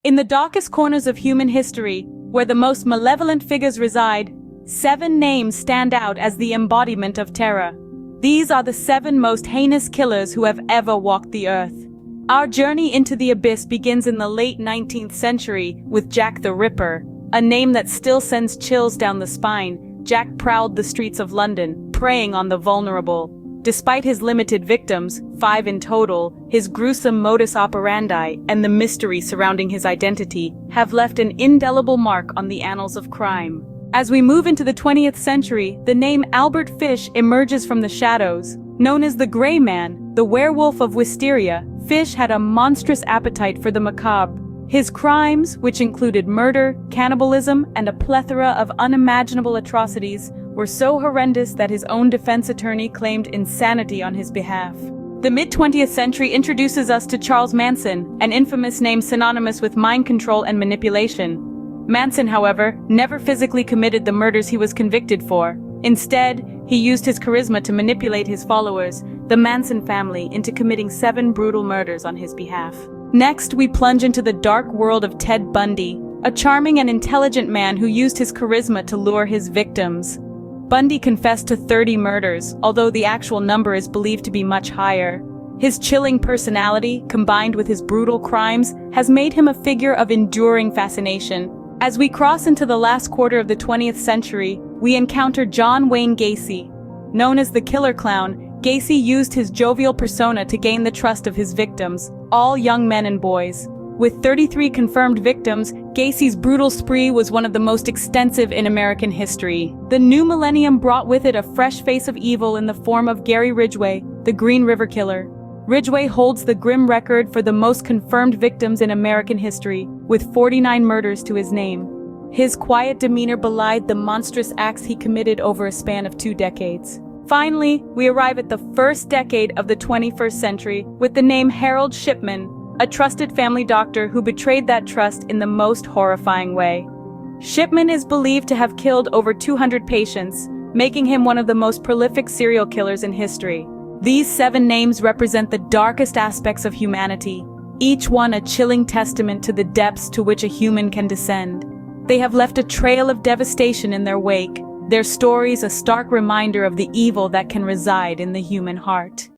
In the darkest corners of human history, where the most malevolent figures reside, 7 names stand out as the embodiment of terror. These are the 7 most heinous killers who have ever walked the earth. Our journey into the abyss begins in the late 19th century with Jack the Ripper, a name that still sends chills down the spine. Jack prowled the streets of London, preying on the vulnerable. Despite his limited victims, 5 in total, his gruesome modus operandi and the mystery surrounding his identity have left an indelible mark on the annals of crime. As we move into the 20th century, the name Albert Fish emerges from the shadows. Known as the Gray Man, the werewolf of Wisteria, Fish had a monstrous appetite for the macabre. His crimes, which included murder, cannibalism, and a plethora of unimaginable atrocities, were so horrendous that his own defense attorney claimed insanity on his behalf. The mid-20th century introduces us to Charles Manson, an infamous name synonymous with mind control and manipulation. Manson, however, never physically committed the murders he was convicted for. Instead, he used his charisma to manipulate his followers, the Manson family, into committing 7 brutal murders on his behalf. Next, we plunge into the dark world of Ted Bundy, a charming and intelligent man who used his charisma to lure his victims. Bundy confessed to 30 murders, although the actual number is believed to be much higher. His chilling personality, combined with his brutal crimes, has made him a figure of enduring fascination. As we cross into the last quarter of the 20th century, we encounter John Wayne Gacy. Known as the Killer Clown, Gacy used his jovial persona to gain the trust of his victims, all young men and boys. With 33 confirmed victims, Gacy's brutal spree was one of the most extensive in American history. The new millennium brought with it a fresh face of evil in the form of Gary Ridgway, the Green River Killer. Ridgway holds the grim record for the most confirmed victims in American history, with 49 murders to his name. His quiet demeanor belied the monstrous acts he committed over a span of 2 decades. Finally, we arrive at the first decade of the 21st century with the name Harold Shipman, a trusted family doctor who betrayed that trust in the most horrifying way. Shipman is believed to have killed over 200 patients, making him one of the most prolific serial killers in history. These 7 names represent the darkest aspects of humanity, each one a chilling testament to the depths to which a human can descend. They have left a trail of devastation in their wake, their stories a stark reminder of the evil that can reside in the human heart.